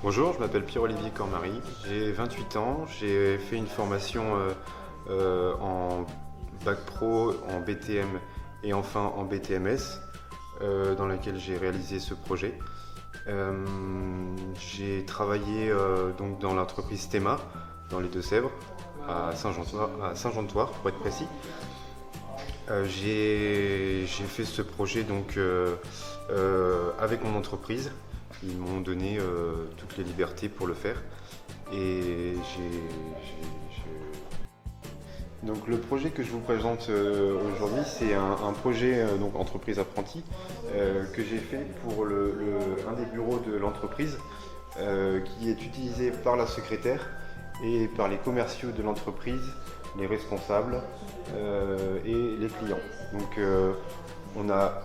Bonjour, je m'appelle Pierre-Olivier Cormary, j'ai 28 ans, j'ai fait une formation en bac pro, en BTM et enfin en BTMS dans laquelle j'ai réalisé ce projet. J'ai travaillé donc dans l'entreprise Stema dans les Deux-Sèvres, à Saint-Jean-de-Thouars pour être précis. J'ai fait ce projet donc avec mon entreprise. Ils m'ont donné toutes les libertés pour le faire. Et Donc le projet que je vous présente aujourd'hui, c'est un projet donc entreprise apprentie que j'ai fait pour un des bureaux de l'entreprise qui est utilisé par la secrétaire et par les commerciaux de l'entreprise, les responsables et les clients. Donc on a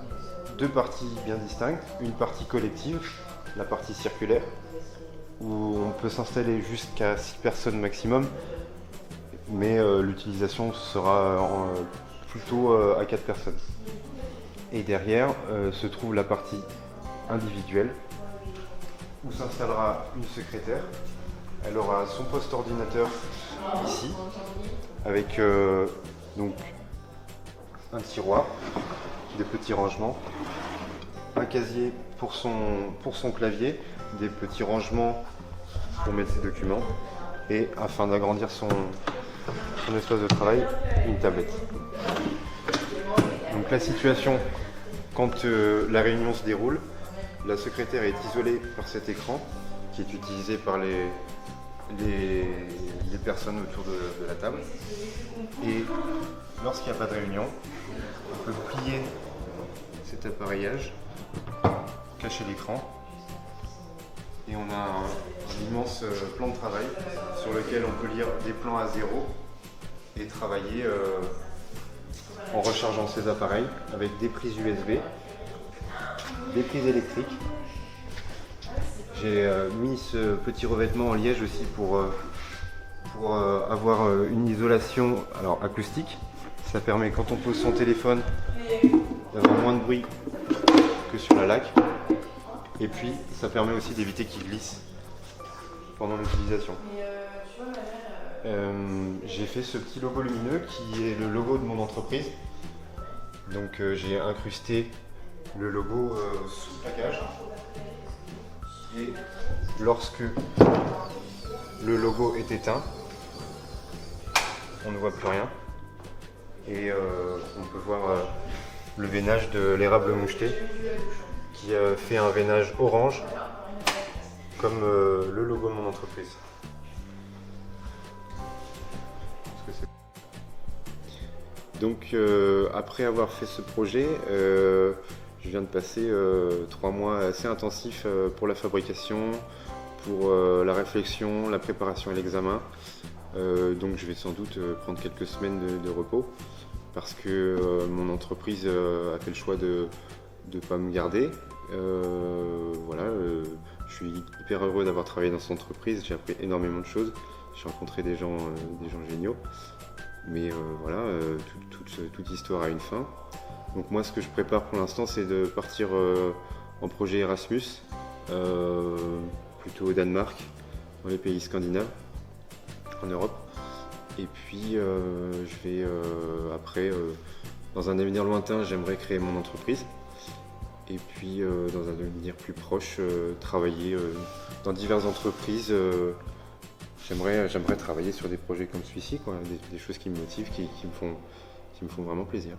deux parties bien distinctes, une partie collective, la partie circulaire, où on peut s'installer jusqu'à 6 personnes maximum, mais l'utilisation sera plutôt à 4 personnes. Et derrière se trouve la partie individuelle, où s'installera une secrétaire. Elle aura son poste ordinateur ici, avec donc un tiroir, des petits rangements, un casier pour son clavier, des petits rangements pour mettre ses documents et afin d'agrandir son espace de travail, une tablette. Donc la situation, quand la réunion se déroule, la secrétaire est isolée par cet écran qui est utilisé par les personnes autour de la table. Et lorsqu'il n'y a pas de réunion, on peut plier cet appareillage, cacher l'écran, et on a un immense plan de travail sur lequel on peut lire des plans à zéro et travailler en rechargeant ces appareils avec des prises USB, des prises électriques. J'ai mis ce petit revêtement en liège aussi pour avoir une isolation acoustique. Ça permet, quand on pose son téléphone, d'avoir moins de bruit que sur la laque. Et puis ça permet aussi d'éviter qu'il glisse pendant l'utilisation. J'ai fait ce petit logo lumineux qui est le logo de mon entreprise. Donc j'ai incrusté le logo sous le plaquage. Et lorsque le logo est éteint, on ne voit plus rien. Et on peut voir le veinage de l'érable moucheté qui fait un veinage orange comme le logo de mon entreprise. Donc après avoir fait ce projet, je viens de passer 3 mois assez intensifs pour la fabrication, pour la réflexion, la préparation et l'examen. Donc je vais sans doute prendre quelques semaines de repos parce que mon entreprise a fait le choix de ne pas me garder. Je suis hyper heureux d'avoir travaillé dans cette entreprise, j'ai appris énormément de choses, j'ai rencontré des gens géniaux. Mais toute histoire a une fin. Donc moi ce que je prépare pour l'instant c'est de partir en projet Erasmus, plutôt au Danemark, dans les pays scandinaves, en Europe. Et puis je vais après, dans un avenir lointain, j'aimerais créer mon entreprise. Et puis dans un avenir plus proche, travailler dans diverses entreprises. J'aimerais travailler sur des projets comme celui-ci, quoi, des choses qui me motivent, qui me font vraiment plaisir.